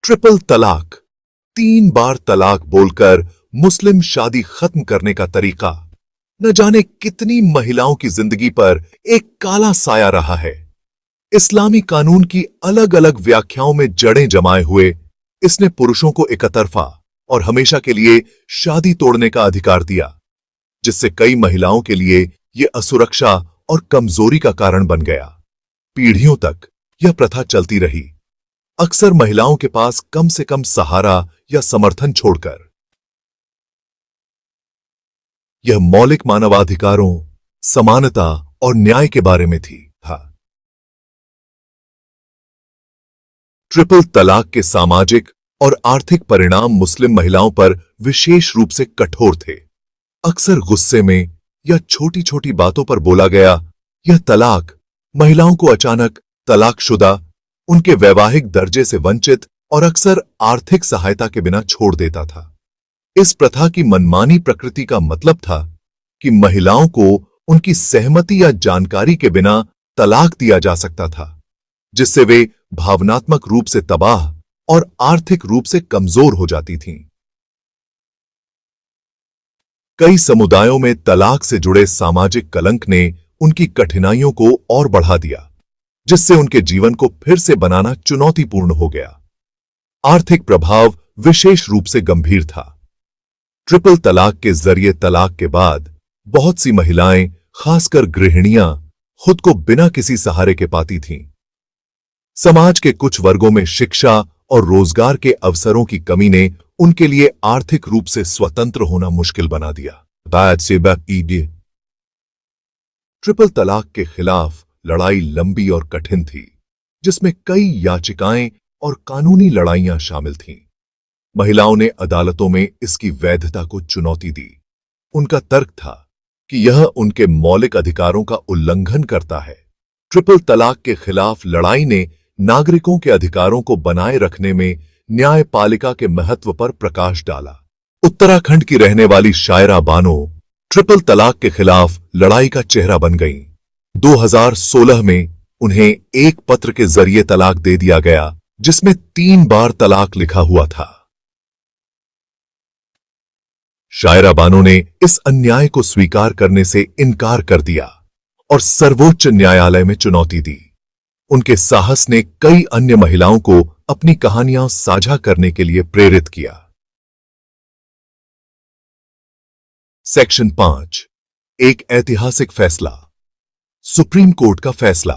Triple तलाक, 3 बार तलाक बोलकर मुस्लिम शादी खत्म करने का तरीका न जाने कितनी महिलाओं की जिंदगी पर एक काला साया रहा है। इस्लामी कानून की अलग अलग व्याख्याओं में जड़ें जमाए हुए इसने पुरुषों को एकतरफा और हमेशा के लिए शादी तोड़ने का अधिकार दिया, जिससे कई महिलाओं के लिए यह असुरक्षा और कमजोरी का कारण बन गया। पीढ़ियों तक यह प्रथा चलती रही, अक्सर महिलाओं के पास कम से कम सहारा या समर्थन छोड़कर। यह मौलिक मानवाधिकारों, समानता और न्याय के बारे में थी। ट्रिपल तलाक के सामाजिक और आर्थिक परिणाम मुस्लिम महिलाओं पर विशेष रूप से कठोर थे। अक्सर गुस्से में या छोटी छोटी बातों पर बोला गया यह तलाक महिलाओं को अचानक तलाकशुदा, उनके वैवाहिक दर्जे से वंचित और अक्सर आर्थिक सहायता के बिना छोड़ देता था। इस प्रथा की मनमानी प्रकृति का मतलब था कि महिलाओं को उनकी सहमति या जानकारी के बिना तलाक दिया जा सकता था, जिससे वे भावनात्मक रूप से तबाह और आर्थिक रूप से कमजोर हो जाती थीं। कई समुदायों में तलाक से जुड़े सामाजिक कलंक ने उनकी कठिनाइयों को और बढ़ा दिया, जिससे उनके जीवन को फिर से बनाना चुनौतीपूर्ण हो गया। आर्थिक प्रभाव विशेष रूप से गंभीर था। ट्रिपल तलाक के जरिए तलाक के बाद बहुत सी महिलाएं, खासकर गृहिणियां, खुद को बिना किसी सहारे के पाती थीं। समाज के कुछ वर्गों में शिक्षा और रोजगार के अवसरों की कमी ने उनके लिए आर्थिक रूप से स्वतंत्र होना मुश्किल बना दिया। ट्रिपल तलाक के खिलाफ लड़ाई लंबी और कठिन थी, जिसमें कई याचिकाएं और कानूनी लड़ाइयां शामिल थीं। महिलाओं ने अदालतों में इसकी वैधता को चुनौती दी। उनका तर्क था कि यह उनके मौलिक अधिकारों का उल्लंघन करता है। ट्रिपल तलाक के खिलाफ लड़ाई ने नागरिकों के अधिकारों को बनाए रखने में न्यायपालिका के महत्व पर प्रकाश डाला। उत्तराखंड की रहने वाली शायरा बानो ट्रिपल तलाक के खिलाफ लड़ाई का चेहरा बन गईं। 2016 में उन्हें एक पत्र के जरिए तलाक दे दिया गया, जिसमें 3 बार तलाक लिखा हुआ था। शायरा बानो ने इस अन्याय को स्वीकार करने से इनकार कर दिया और सर्वोच्च न्यायालय में चुनौती दी। उनके साहस ने कई अन्य महिलाओं को अपनी कहानियां साझा करने के लिए प्रेरित किया। सेक्शन 5, एक ऐतिहासिक फैसला। सुप्रीम कोर्ट का फैसला।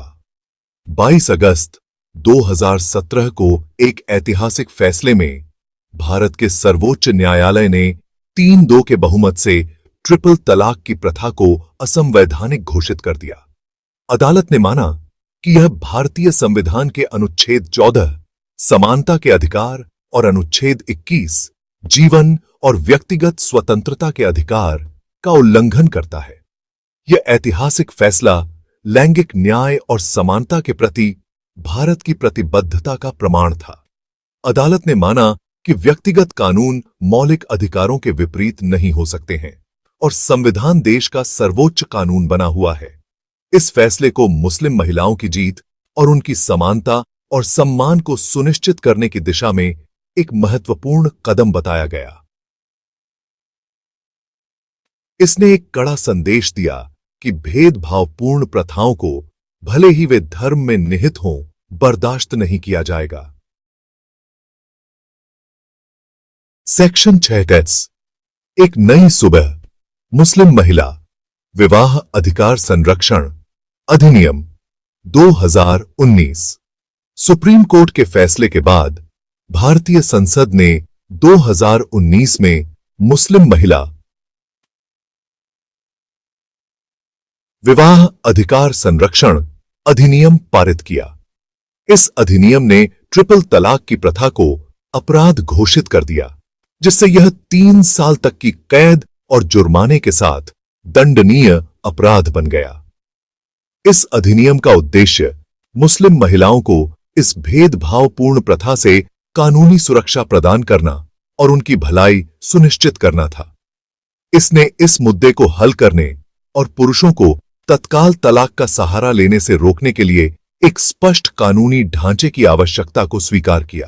22 अगस्त 2017 को एक ऐतिहासिक फैसले में भारत के सर्वोच्च न्यायालय ने 3-2 के बहुमत से ट्रिपल तलाक की प्रथा को असंवैधानिक घोषित कर दिया। अदालत ने माना कि यह भारतीय संविधान के अनुच्छेद 14 समानता के अधिकार और अनुच्छेद 21 जीवन और व्यक्तिगत स्वतंत्रता के अधिकार का उल्लंघन करता है। यह ऐतिहासिक फैसला लैंगिक न्याय और समानता के प्रति भारत की प्रतिबद्धता का प्रमाण था। अदालत ने माना कि व्यक्तिगत कानून मौलिक अधिकारों के विपरीत नहीं हो सकते हैं और संविधान देश का सर्वोच्च कानून बना हुआ है। इस फैसले को मुस्लिम महिलाओं की जीत और उनकी समानता और सम्मान को सुनिश्चित करने की दिशा में एक महत्वपूर्ण कदम बताया गया। इसने एक कड़ा संदेश दिया कि भेदभावपूर्ण प्रथाओं को, भले ही वे धर्म में निहित हों, बर्दाश्त नहीं किया जाएगा। सेक्शन 6 एक नई सुबह। मुस्लिम महिला विवाह अधिकार संरक्षण अधिनियम 2019। सुप्रीम कोर्ट के फैसले के बाद भारतीय संसद ने 2019 में मुस्लिम महिला विवाह अधिकार संरक्षण अधिनियम पारित किया। इस अधिनियम ने ट्रिपल तलाक की प्रथा को अपराध घोषित कर दिया, जिससे यह 3 साल तक की कैद और जुर्माने के साथ दंडनीय अपराध बन गया। इस अधिनियम का उद्देश्य मुस्लिम महिलाओं को इस भेदभावपूर्ण प्रथा से कानूनी सुरक्षा प्रदान करना और उनकी भलाई सुनिश्चित करना था। इसने इस मुद्दे को हल करने और पुरुषों को तत्काल तलाक का सहारा लेने से रोकने के लिए एक स्पष्ट कानूनी ढांचे की आवश्यकता को स्वीकार किया।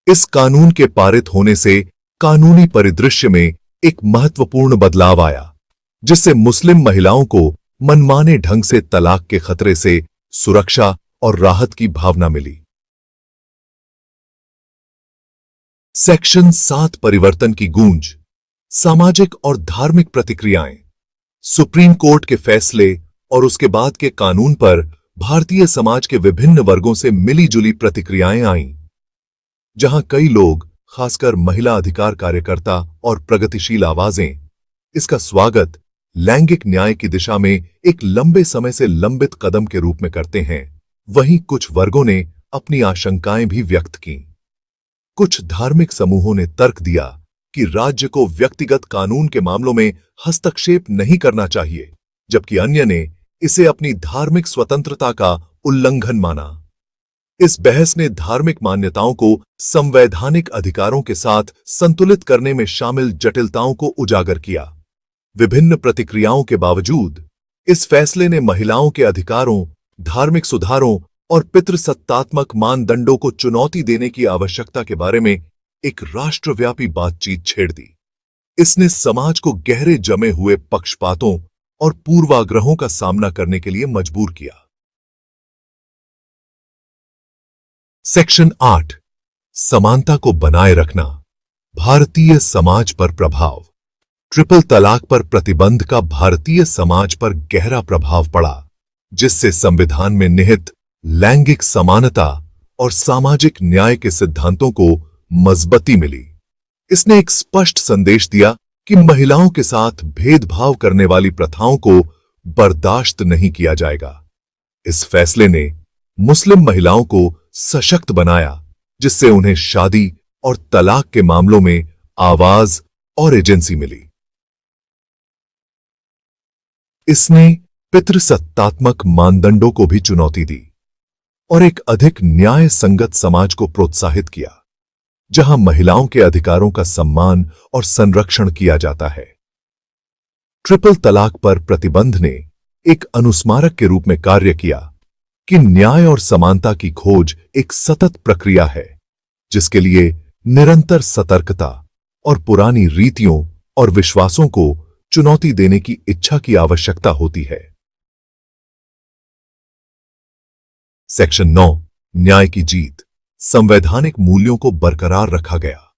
इस कानून के पारित होने से कानूनी परिदृश्य में एक महत्वपूर्ण बदलाव आया, जिससे मुस्लिम महिलाओं को मनमाने ढंग से तलाक के खतरे से सुरक्षा और राहत की भावना मिली। सेक्शन 7 परिवर्तन की गूंज, सामाजिक और धार्मिक प्रतिक्रियाएं। सुप्रीम कोर्ट के फैसले और उसके बाद के कानून पर भारतीय समाज के विभिन्न वर्गों से मिली-जुली प्रतिक्रियाएं आईं, जहां कई लोग, खासकर महिला अधिकार कार्यकर्ता और प्रगतिशील आवाजें, इसका स्वागत लैंगिक न्याय की दिशा में एक लंबे समय से लंबित कदम के रूप में करते हैं, वहीं कुछ वर्गों ने अपनी आशंकाएं भी व्यक्त की। कुछ धार्मिक समूहों ने तर्क दिया कि राज्य को व्यक्तिगत कानून के मामलों में हस्तक्षेप नहीं करना चाहिए, जबकि अन्य ने इसे अपनी धार्मिक स्वतंत्रता का उल्लंघन माना। इस बहस ने धार्मिक मान्यताओं को संवैधानिक अधिकारों के साथ संतुलित करने में शामिल जटिलताओं को उजागर किया। विभिन्न प्रतिक्रियाओं के बावजूद इस फैसले ने महिलाओं के अधिकारों, धार्मिक सुधारों और पितृसत्तात्मक मानदंडों को चुनौती देने की आवश्यकता के बारे में एक राष्ट्रव्यापी बातचीत छेड़ दी। इसने समाज को गहरे जमे हुए पक्षपातों और पूर्वाग्रहों का सामना करने के लिए मजबूर किया। सेक्शन 8 समानता को बनाए रखना, भारतीय समाज पर प्रभाव। ट्रिपल तलाक पर प्रतिबंध का भारतीय समाज पर गहरा प्रभाव पड़ा, जिससे संविधान में निहित लैंगिक समानता और सामाजिक न्याय के सिद्धांतों को मजबूती मिली। इसने एक स्पष्ट संदेश दिया कि महिलाओं के साथ भेदभाव करने वाली प्रथाओं को बर्दाश्त नहीं किया जाएगा। इस फैसले ने मुस्लिम महिलाओं को सशक्त बनाया, जिससे उन्हें शादी और तलाक के मामलों में आवाज और एजेंसी मिली। इसने पितृसत्तात्मक मानदंडों को भी चुनौती दी और एक अधिक न्याय संगत समाज को प्रोत्साहित किया, जहां महिलाओं के अधिकारों का सम्मान और संरक्षण किया जाता है। ट्रिपल तलाक पर प्रतिबंध ने एक अनुस्मारक के रूप में कार्य किया कि न्याय और समानता की खोज एक सतत प्रक्रिया है, जिसके लिए निरंतर सतर्कता और पुरानी रीतियों और विश्वासों को चुनौती देने की इच्छा की आवश्यकता होती है। सेक्शन 9 न्याय की जीत, संवैधानिक मूल्यों को बरकरार रखा गया।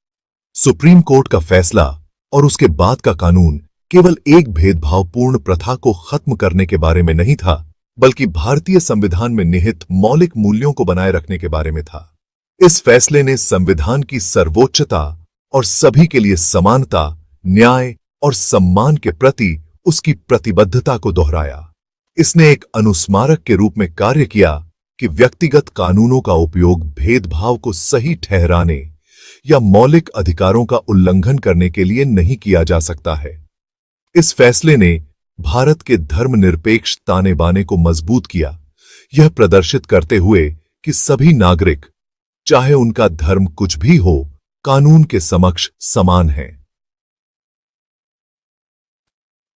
सुप्रीम कोर्ट का फैसला और उसके बाद का कानून केवल एक भेदभावपूर्ण प्रथा को खत्म करने के बारे में नहीं था, बल्कि भारतीय संविधान में निहित मौलिक मूल्यों को बनाए रखने के बारे में था। इस फैसले ने संविधान की सर्वोच्चता और सभी के लिए समानता, न्याय और सम्मान के प्रति उसकी प्रतिबद्धता को दोहराया। इसने एक अनुस्मारक के रूप में कार्य किया कि व्यक्तिगत कानूनों का उपयोग भेदभाव को सही ठहराने या मौलिक अधिकारों का उल्लंघन करने के लिए नहीं किया जा सकता है। इस फैसले ने भारत के धर्मनिरपेक्ष ताने बाने को मजबूत किया, यह प्रदर्शित करते हुए कि सभी नागरिक, चाहे उनका धर्म कुछ भी हो, कानून के समक्ष समान हैं।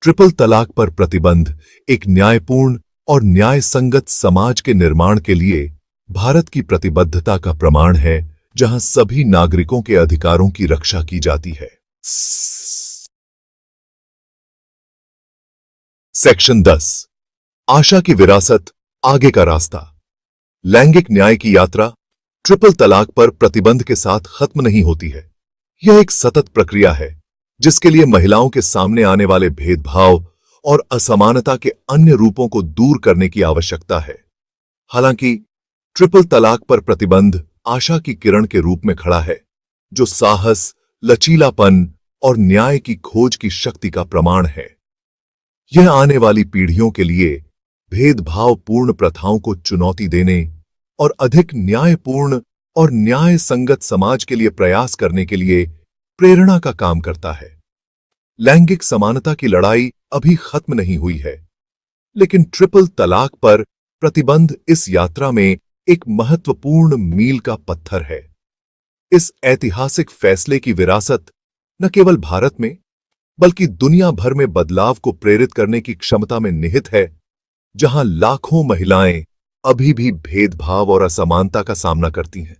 ट्रिपल तलाक पर प्रतिबंध एक न्यायपूर्ण और न्याय संगत समाज के निर्माण के लिए भारत की प्रतिबद्धता का प्रमाण है, जहां सभी नागरिकों के अधिकारों की रक्षा की जाती है। सेक्शन 10 आशा की विरासत, आगे का रास्ता। लैंगिक न्याय की यात्रा ट्रिपल तलाक पर प्रतिबंध के साथ खत्म नहीं होती है। यह एक सतत प्रक्रिया है, जिसके लिए महिलाओं के सामने आने वाले भेदभाव और असमानता के अन्य रूपों को दूर करने की आवश्यकता है। हालांकि ट्रिपल तलाक पर प्रतिबंध आशा की किरण के रूप में खड़ा है, जो साहस, लचीलापन और न्याय की खोज की शक्ति का प्रमाण है। यह आने वाली पीढ़ियों के लिए भेदभावपूर्ण प्रथाओं को चुनौती देने और अधिक न्यायपूर्ण और न्याय संगत समाज के लिए प्रयास करने के लिए प्रेरणा का काम करता है। लैंगिक समानता की लड़ाई अभी खत्म नहीं हुई है, लेकिन ट्रिपल तलाक पर प्रतिबंध इस यात्रा में एक महत्वपूर्ण मील का पत्थर है। इस ऐतिहासिक फैसले की विरासत न केवल भारत में, बल्कि दुनिया भर में बदलाव को प्रेरित करने की क्षमता में निहित है, जहां लाखों महिलाएं अभी भी भेदभाव और असमानता का सामना करती हैं।